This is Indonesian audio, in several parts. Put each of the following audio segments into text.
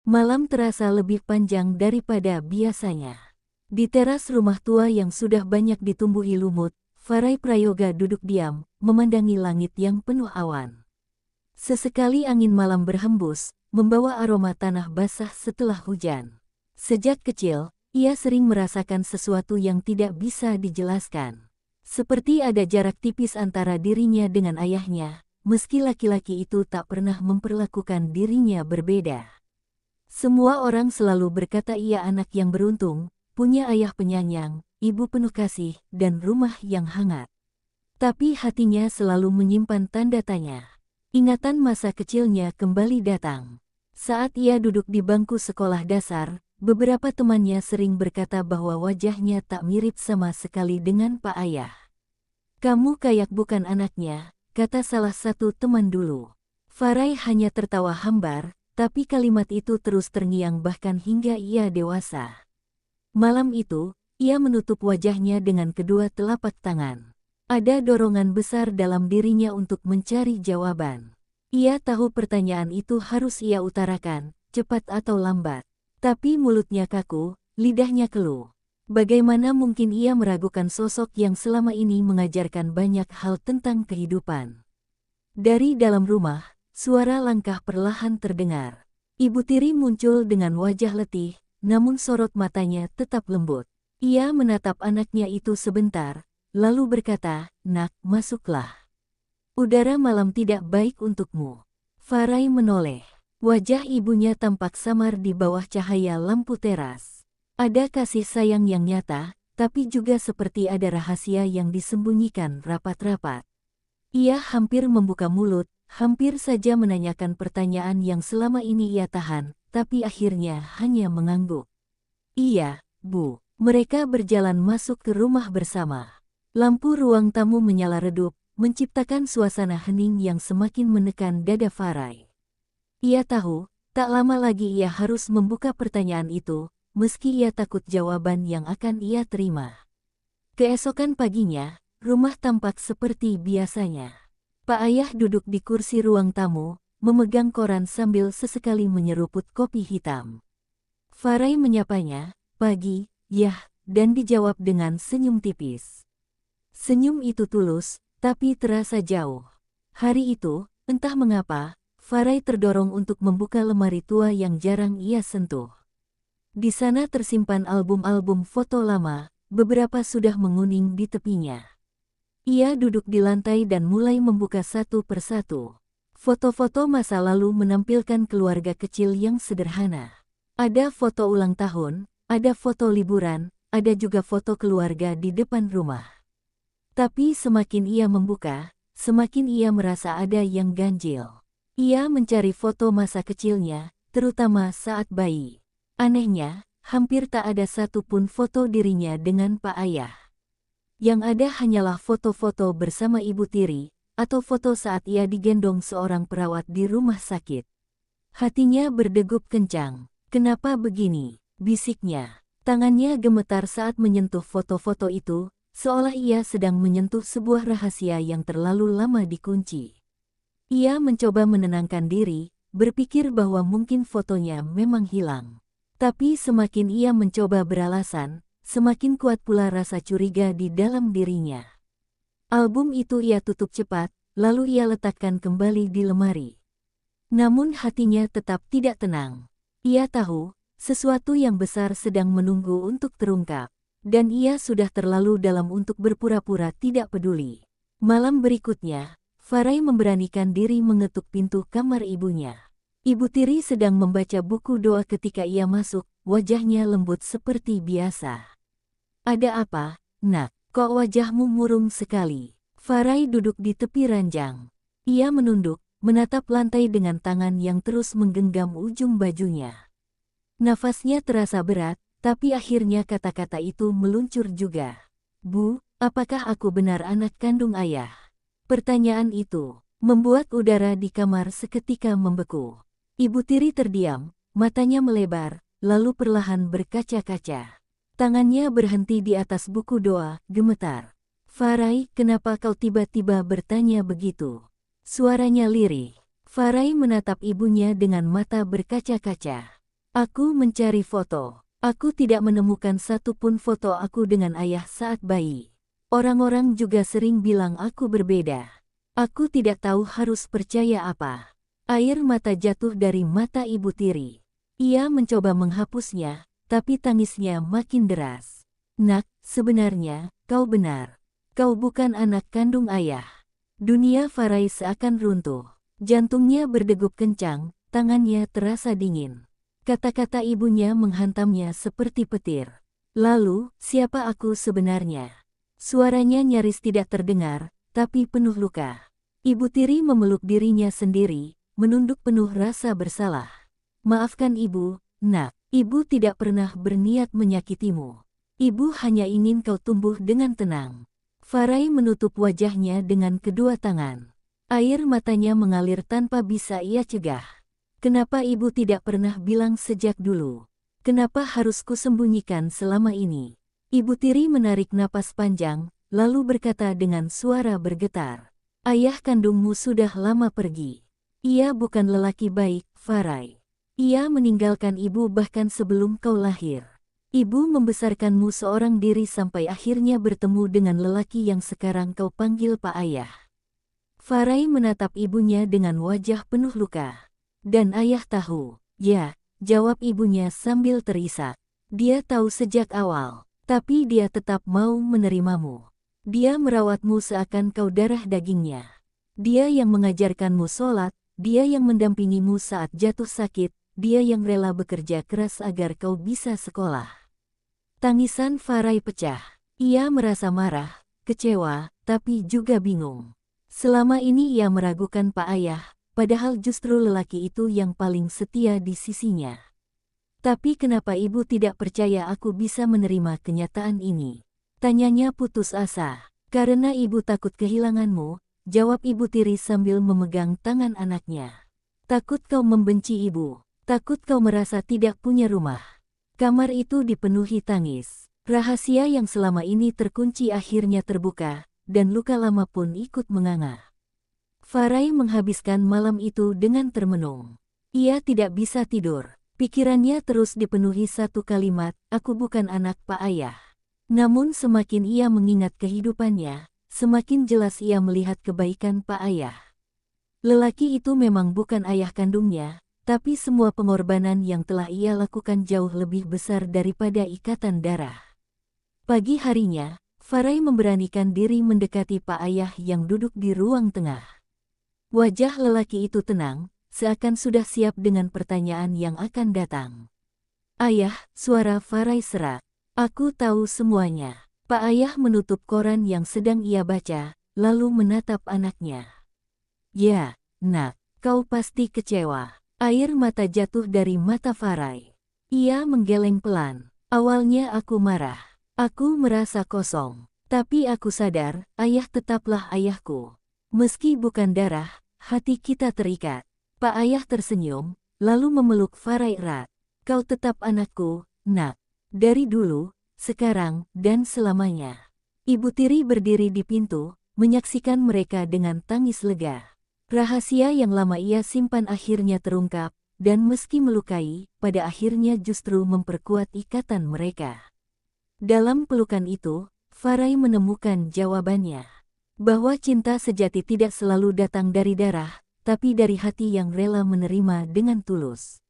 Malam terasa lebih panjang daripada biasanya. Di teras rumah tua yang sudah banyak ditumbuhi lumut, Farai Prayoga duduk diam, memandangi langit yang penuh awan. Sesekali angin malam berhembus, membawa aroma tanah basah setelah hujan. Sejak kecil, ia sering merasakan sesuatu yang tidak bisa dijelaskan. Seperti ada jarak tipis antara dirinya dengan ayahnya, meski laki-laki itu tak pernah memperlakukan dirinya berbeda. Semua orang selalu berkata ia anak yang beruntung, punya ayah penyayang, ibu penuh kasih, dan rumah yang hangat. Tapi hatinya selalu menyimpan tanda tanya. Ingatan masa kecilnya kembali datang. Saat ia duduk di bangku sekolah dasar, beberapa temannya sering berkata bahwa wajahnya tak mirip sama sekali dengan Pak Ayah. "Kamu kayak bukan anaknya," kata salah satu teman dulu. Farai hanya tertawa hambar, tapi kalimat itu terus terngiang bahkan hingga ia dewasa. Malam itu, ia menutup wajahnya dengan kedua telapak tangan. Ada dorongan besar dalam dirinya untuk mencari jawaban. Ia tahu pertanyaan itu harus ia utarakan, cepat atau lambat. Tapi mulutnya kaku, lidahnya keluh. Bagaimana mungkin ia meragukan sosok yang selama ini mengajarkan banyak hal tentang kehidupan? Dari dalam rumah, suara langkah perlahan terdengar. Ibu tiri muncul dengan wajah letih, namun sorot matanya tetap lembut. Ia menatap anaknya itu sebentar, lalu berkata, "Nak, masuklah. Udara malam tidak baik untukmu." Farai menoleh. Wajah ibunya tampak samar di bawah cahaya lampu teras. Ada kasih sayang yang nyata, tapi juga seperti ada rahasia yang disembunyikan rapat-rapat. Ia hampir membuka mulut, hampir saja menanyakan pertanyaan yang selama ini ia tahan, tapi akhirnya hanya mengangguk. "Iya, Bu." Mereka berjalan masuk ke rumah bersama. Lampu ruang tamu menyala redup, menciptakan suasana hening yang semakin menekan dada Farai. Ia tahu, tak lama lagi ia harus membuka pertanyaan itu, meski ia takut jawaban yang akan ia terima. Keesokan paginya, rumah tampak seperti biasanya. Pak Ayah duduk di kursi ruang tamu, memegang koran sambil sesekali menyeruput kopi hitam. Farai menyapanya, "Pagi, Yah," dan dijawab dengan senyum tipis. Senyum itu tulus, tapi terasa jauh. Hari itu, entah mengapa, Farai terdorong untuk membuka lemari tua yang jarang ia sentuh. Di sana tersimpan album-album foto lama, beberapa sudah menguning di tepinya. Ia duduk di lantai dan mulai membuka satu persatu. Foto-foto masa lalu menampilkan keluarga kecil yang sederhana. Ada foto ulang tahun, ada foto liburan, ada juga foto keluarga di depan rumah. Tapi semakin ia membuka, semakin ia merasa ada yang ganjil. Ia mencari foto masa kecilnya, terutama saat bayi. Anehnya, hampir tak ada satupun foto dirinya dengan Pak Ayah. Yang ada hanyalah foto-foto bersama ibu tiri, atau foto saat ia digendong seorang perawat di rumah sakit. Hatinya berdegup kencang. "Kenapa begini?" bisiknya. Tangannya gemetar saat menyentuh foto-foto itu, seolah ia sedang menyentuh sebuah rahasia yang terlalu lama dikunci. Ia mencoba menenangkan diri, berpikir bahwa mungkin fotonya memang hilang. Tapi semakin ia mencoba beralasan, semakin kuat pula rasa curiga di dalam dirinya. Album itu ia tutup cepat, lalu ia letakkan kembali di lemari. Namun hatinya tetap tidak tenang. Ia tahu, sesuatu yang besar sedang menunggu untuk terungkap, dan ia sudah terlalu dalam untuk berpura-pura tidak peduli. Malam berikutnya, Farai memberanikan diri mengetuk pintu kamar ibunya. Ibu tiri sedang membaca buku doa ketika ia masuk, wajahnya lembut seperti biasa. "Ada apa, Nak? Kok wajahmu murung sekali?" Farai duduk di tepi ranjang. Ia menunduk, menatap lantai dengan tangan yang terus menggenggam ujung bajunya. Nafasnya terasa berat, tapi akhirnya kata-kata itu meluncur juga. "Bu, apakah aku benar anak kandung Ayah?" Pertanyaan itu membuat udara di kamar seketika membeku. Ibu tiri terdiam, matanya melebar, lalu perlahan berkaca-kaca. Tangannya berhenti di atas buku doa, gemetar. "Farai, kenapa kau tiba-tiba bertanya begitu?" Suaranya lirih. Farai menatap ibunya dengan mata berkaca-kaca. Aku mencari foto. Aku tidak menemukan satupun foto aku dengan ayah saat bayi. Orang-orang juga sering bilang aku berbeda. Aku tidak tahu harus percaya apa. Air mata jatuh dari mata Ibu Tiri. Ia mencoba menghapusnya, tapi tangisnya makin deras. Nak, sebenarnya, kau benar. Kau bukan anak kandung ayah. Dunia Farai seakan runtuh. Jantungnya berdegup kencang, tangannya terasa dingin. Kata-kata ibunya menghantamnya seperti petir. Lalu, siapa aku sebenarnya? Suaranya nyaris tidak terdengar, tapi penuh luka. Ibu Tiri memeluk dirinya sendiri, menunduk penuh rasa bersalah. Maafkan ibu, nak. Ibu tidak pernah berniat menyakitimu. Ibu hanya ingin kau tumbuh dengan tenang. Farai menutup wajahnya dengan kedua tangan. Air matanya mengalir tanpa bisa ia cegah. Kenapa ibu tidak pernah bilang sejak dulu? Kenapa harus kusembunyikan selama ini? Ibu Tiri menarik napas panjang, lalu berkata dengan suara bergetar. Ayah kandungmu sudah lama pergi. Ia bukan lelaki baik, Farai. Ia meninggalkan ibu bahkan sebelum kau lahir. Ibu membesarkanmu seorang diri sampai akhirnya bertemu dengan lelaki yang sekarang kau panggil Pak Ayah. Farai menatap ibunya dengan wajah penuh luka. Dan ayah tahu, ya, jawab ibunya sambil terisak. Dia tahu sejak awal, tapi dia tetap mau menerimamu. Dia merawatmu seakan kau darah dagingnya. Dia yang mengajarkanmu sholat, dia yang mendampingimu saat jatuh sakit, dia yang rela bekerja keras agar kau bisa sekolah. Tangisan Farai pecah. Ia merasa marah, kecewa, tapi juga bingung. Selama ini ia meragukan Pak Ayah, padahal justru lelaki itu yang paling setia di sisinya. Tapi kenapa ibu tidak percaya aku bisa menerima kenyataan ini? Tanyanya putus asa. Karena ibu takut kehilanganmu, jawab Ibu Tiri sambil memegang tangan anaknya. Takut kau membenci ibu. Takut kau merasa tidak punya rumah. Kamar itu dipenuhi tangis. Rahasia yang selama ini terkunci akhirnya terbuka, dan luka lama pun ikut menganga. Farai menghabiskan malam itu dengan termenung. Ia tidak bisa tidur. Pikirannya terus dipenuhi satu kalimat, aku bukan anak Pak Ayah. Namun semakin ia mengingat kehidupannya, semakin jelas ia melihat kebaikan Pak Ayah. Lelaki itu memang bukan ayah kandungnya, tapi semua pengorbanan yang telah ia lakukan jauh lebih besar daripada ikatan darah. Pagi harinya, Farai memberanikan diri mendekati Pak Ayah yang duduk di ruang tengah. Wajah lelaki itu tenang, seakan sudah siap dengan pertanyaan yang akan datang. Ayah, suara Farai serak. Aku tahu semuanya. Pak Ayah menutup koran yang sedang ia baca, lalu menatap anaknya. Ya, nak, kau pasti kecewa. Air mata jatuh dari mata Farai. Ia menggeleng pelan. Awalnya aku marah. Aku merasa kosong. Tapi aku sadar, ayah tetaplah ayahku. Meski bukan darah, hati kita terikat. Pak Ayah tersenyum, lalu memeluk Farai erat. Kau tetap anakku, nak. Dari dulu, sekarang, dan selamanya. Ibu Tiri berdiri di pintu, menyaksikan mereka dengan tangis lega. Rahasia yang lama ia simpan akhirnya terungkap, dan meski melukai, pada akhirnya justru memperkuat ikatan mereka. Dalam pelukan itu, Farai menemukan jawabannya. Bahwa cinta sejati tidak selalu datang dari darah, tapi dari hati yang rela menerima dengan tulus.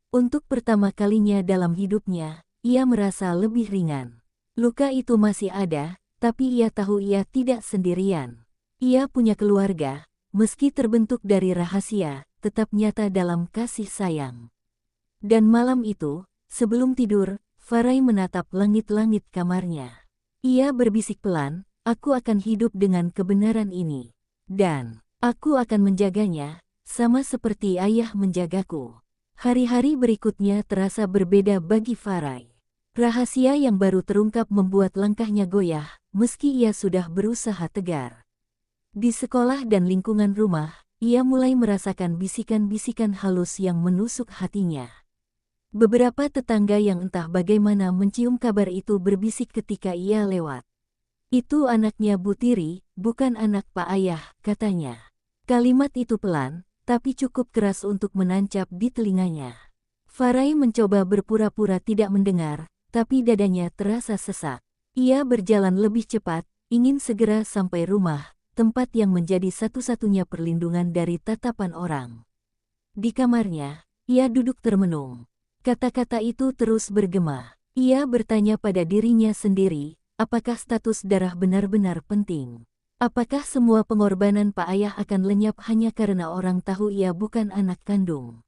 Untuk pertama kalinya dalam hidupnya, ia merasa lebih ringan. Luka itu masih ada, tapi ia tahu ia tidak sendirian. Ia punya keluarga, meski terbentuk dari rahasia, tetap nyata dalam kasih sayang. Dan malam itu, sebelum tidur, Farai menatap langit-langit kamarnya. Ia berbisik pelan, aku akan hidup dengan kebenaran ini. Dan, aku akan menjaganya, sama seperti ayah menjagaku. Hari-hari berikutnya terasa berbeda bagi Farai. Rahasia yang baru terungkap membuat langkahnya goyah, meski ia sudah berusaha tegar. Di sekolah dan lingkungan rumah, ia mulai merasakan bisikan-bisikan halus yang menusuk hatinya. Beberapa tetangga yang entah bagaimana mencium kabar itu berbisik ketika ia lewat. Itu anaknya Bu Tiri, bukan anak Pak Ayah, katanya. Kalimat itu pelan, tapi cukup keras untuk menancap di telinganya. Farai mencoba berpura-pura tidak mendengar, tapi dadanya terasa sesak. Ia berjalan lebih cepat, ingin segera sampai rumah, tempat yang menjadi satu-satunya perlindungan dari tatapan orang. Di kamarnya, ia duduk termenung. Kata-kata itu terus bergema. Ia bertanya pada dirinya sendiri, apakah status darah benar-benar penting? Apakah semua pengorbanan Pak Ayah akan lenyap hanya karena orang tahu ia bukan anak kandung?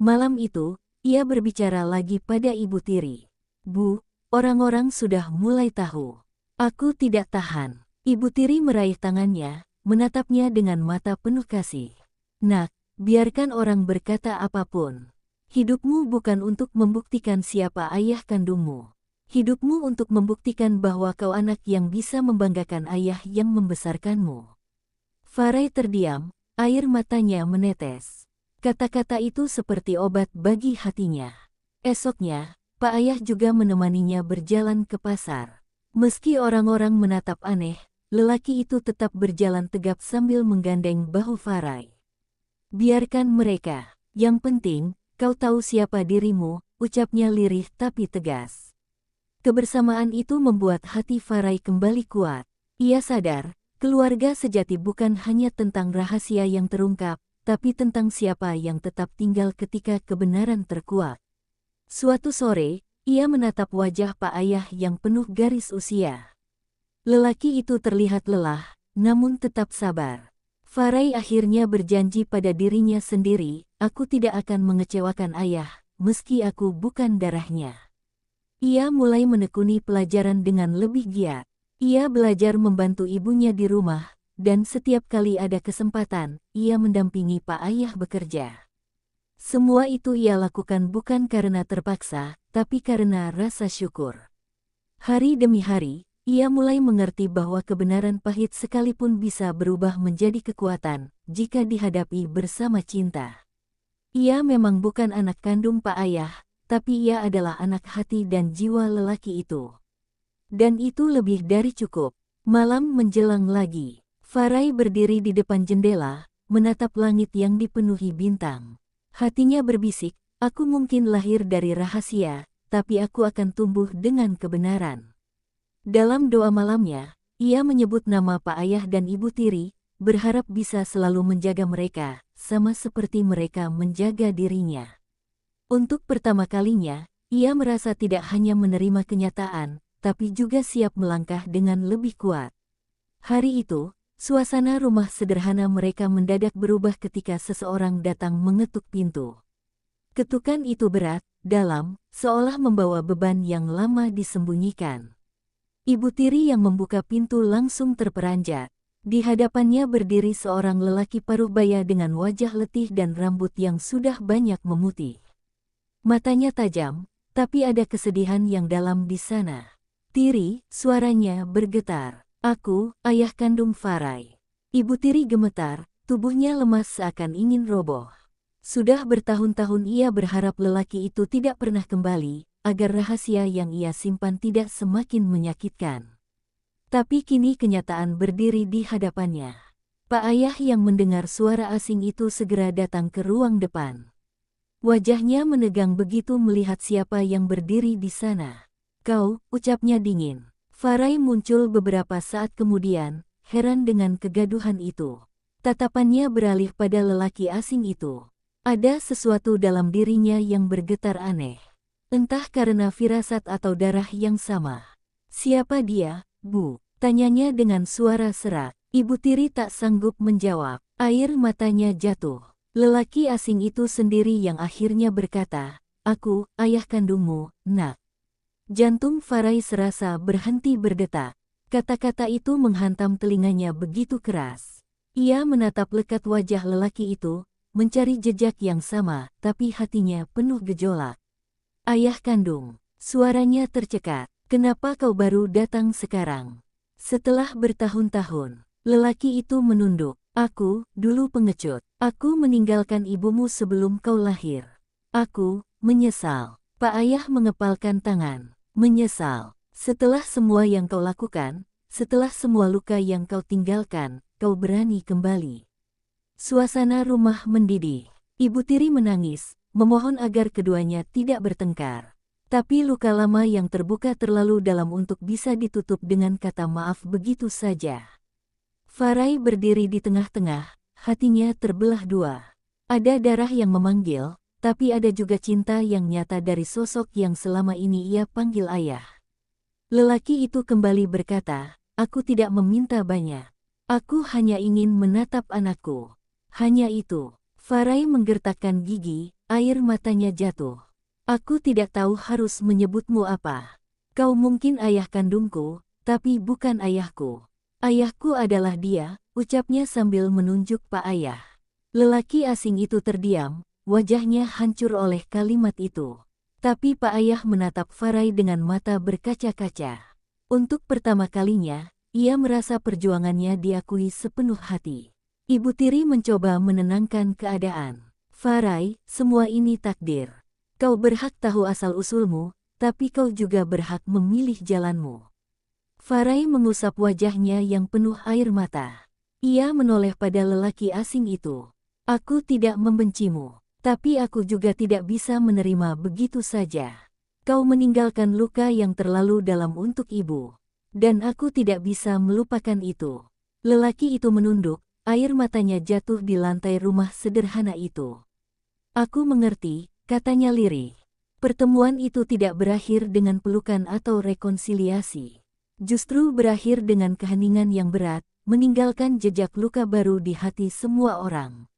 Malam itu, ia berbicara lagi pada Ibu Tiri. Bu, orang-orang sudah mulai tahu. Aku tidak tahan. Ibu Tiri meraih tangannya, menatapnya dengan mata penuh kasih. Nak, biarkan orang berkata apapun. Hidupmu bukan untuk membuktikan siapa ayah kandungmu. Hidupmu untuk membuktikan bahwa kau anak yang bisa membanggakan ayah yang membesarkanmu. Farai terdiam, air matanya menetes. Kata-kata itu seperti obat bagi hatinya. Esoknya, Pak Ayah juga menemaninya berjalan ke pasar. Meski orang-orang menatap aneh, lelaki itu tetap berjalan tegap sambil menggandeng bahu Farai. Biarkan mereka, yang penting, kau tahu siapa dirimu, ucapnya lirih tapi tegas. Kebersamaan itu membuat hati Farai kembali kuat. Ia sadar, keluarga sejati bukan hanya tentang rahasia yang terungkap, tapi tentang siapa yang tetap tinggal ketika kebenaran terkuak. Suatu sore, ia menatap wajah Pak Ayah yang penuh garis usia. Lelaki itu terlihat lelah, namun tetap sabar. Farai akhirnya berjanji pada dirinya sendiri, aku tidak akan mengecewakan ayah, meski aku bukan darahnya. Ia mulai menekuni pelajaran dengan lebih giat. Ia belajar membantu ibunya di rumah, dan setiap kali ada kesempatan, ia mendampingi Pak Ayah bekerja. Semua itu ia lakukan bukan karena terpaksa, tapi karena rasa syukur. Hari demi hari, ia mulai mengerti bahwa kebenaran pahit sekalipun bisa berubah menjadi kekuatan jika dihadapi bersama cinta. Ia memang bukan anak kandung Pak Ayah, tapi ia adalah anak hati dan jiwa lelaki itu. Dan itu lebih dari cukup. Malam menjelang lagi. Farai berdiri di depan jendela, menatap langit yang dipenuhi bintang. Hatinya berbisik, aku mungkin lahir dari rahasia, tapi aku akan tumbuh dengan kebenaran. Dalam doa malamnya, ia menyebut nama Pak Ayah dan Ibu Tiri, berharap bisa selalu menjaga mereka, sama seperti mereka menjaga dirinya. Untuk pertama kalinya, ia merasa tidak hanya menerima kenyataan, tapi juga siap melangkah dengan lebih kuat. Hari itu, suasana rumah sederhana mereka mendadak berubah ketika seseorang datang mengetuk pintu. Ketukan itu berat, dalam, seolah membawa beban yang lama disembunyikan. Ibu Tiri yang membuka pintu langsung terperanjat. Di hadapannya berdiri seorang lelaki paruh baya dengan wajah letih dan rambut yang sudah banyak memutih. Matanya tajam, tapi ada kesedihan yang dalam di sana. Tiri, suaranya bergetar. Aku, ayah kandung Farai. Ibu Tiri gemetar, tubuhnya lemas seakan ingin roboh. Sudah bertahun-tahun ia berharap lelaki itu tidak pernah kembali, agar rahasia yang ia simpan tidak semakin menyakitkan. Tapi kini kenyataan berdiri di hadapannya. Pak Ayah yang mendengar suara asing itu segera datang ke ruang depan. Wajahnya menegang begitu melihat siapa yang berdiri di sana. Kau, ucapnya dingin. Farai muncul beberapa saat kemudian, heran dengan kegaduhan itu. Tatapannya beralih pada lelaki asing itu. Ada sesuatu dalam dirinya yang bergetar aneh. Entah karena firasat atau darah yang sama. Siapa dia, Bu? Tanyanya dengan suara serak. Ibu Tiri tak sanggup menjawab. Air matanya jatuh. Lelaki asing itu sendiri yang akhirnya berkata, aku, ayah kandungmu, nak. Jantung Farai serasa berhenti berdetak. Kata-kata itu menghantam telinganya begitu keras. Ia menatap lekat wajah lelaki itu, mencari jejak yang sama, tapi hatinya penuh gejolak. Ayah kandung, suaranya tercekat. Kenapa kau baru datang sekarang? Setelah bertahun-tahun, lelaki itu menunduk. Aku, dulu pengecut. Aku meninggalkan ibumu sebelum kau lahir. Aku, menyesal. Pak Ayah mengepalkan tangan. Menyesal. Setelah semua yang kau lakukan, setelah semua luka yang kau tinggalkan, kau berani kembali. Suasana rumah mendidih. Ibu Tiri menangis, memohon agar keduanya tidak bertengkar. Tapi luka lama yang terbuka terlalu dalam untuk bisa ditutup dengan kata maaf begitu saja. Farai berdiri di tengah-tengah, hatinya terbelah dua. Ada darah yang memanggil, tapi ada juga cinta yang nyata dari sosok yang selama ini ia panggil ayah. Lelaki itu kembali berkata, "Aku tidak meminta banyak. Aku hanya ingin menatap anakku. Hanya itu." Farai menggertakkan gigi, air matanya jatuh. "Aku tidak tahu harus menyebutmu apa. Kau mungkin ayah kandungku, tapi bukan ayahku. Ayahku adalah dia," ucapnya sambil menunjuk Pak Ayah. Lelaki asing itu terdiam, wajahnya hancur oleh kalimat itu. Tapi Pak Ayah menatap Farai dengan mata berkaca-kaca. Untuk pertama kalinya, ia merasa perjuangannya diakui sepenuh hati. Ibu tiri mencoba menenangkan keadaan. "Farai, semua ini takdir. Kau berhak tahu asal-usulmu, tapi kau juga berhak memilih jalanmu." Farai mengusap wajahnya yang penuh air mata. Ia menoleh pada lelaki asing itu. "Aku tidak membencimu. Tapi aku juga tidak bisa menerima begitu saja. Kau meninggalkan luka yang terlalu dalam untuk ibu. Dan aku tidak bisa melupakan itu." Lelaki itu menunduk, air matanya jatuh di lantai rumah sederhana itu. "Aku mengerti," katanya lirih. Pertemuan itu tidak berakhir dengan pelukan atau rekonsiliasi. Justru berakhir dengan keheningan yang berat, meninggalkan jejak luka baru di hati semua orang.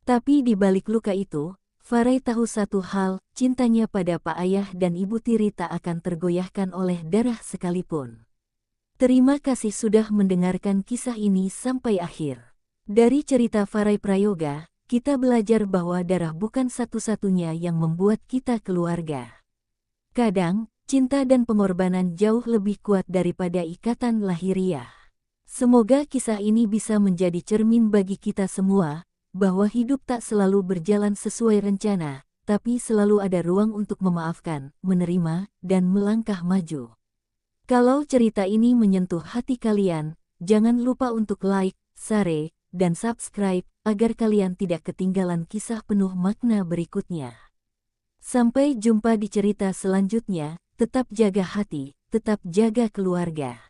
Tapi di balik luka itu, Farai tahu satu hal, cintanya pada Pak Ayah dan Ibu Tiri tak akan tergoyahkan oleh darah sekalipun. Terima kasih sudah mendengarkan kisah ini sampai akhir. Dari cerita Farai Prayoga, kita belajar bahwa darah bukan satu-satunya yang membuat kita keluarga. Kadang, cinta dan pengorbanan jauh lebih kuat daripada ikatan lahiriah. Semoga kisah ini bisa menjadi cermin bagi kita semua, bahwa hidup tak selalu berjalan sesuai rencana, tapi selalu ada ruang untuk memaafkan, menerima, dan melangkah maju. Kalau cerita ini menyentuh hati kalian, jangan lupa untuk like, share, dan subscribe, agar kalian tidak ketinggalan kisah penuh makna berikutnya. Sampai jumpa di cerita selanjutnya, tetap jaga hati, tetap jaga keluarga.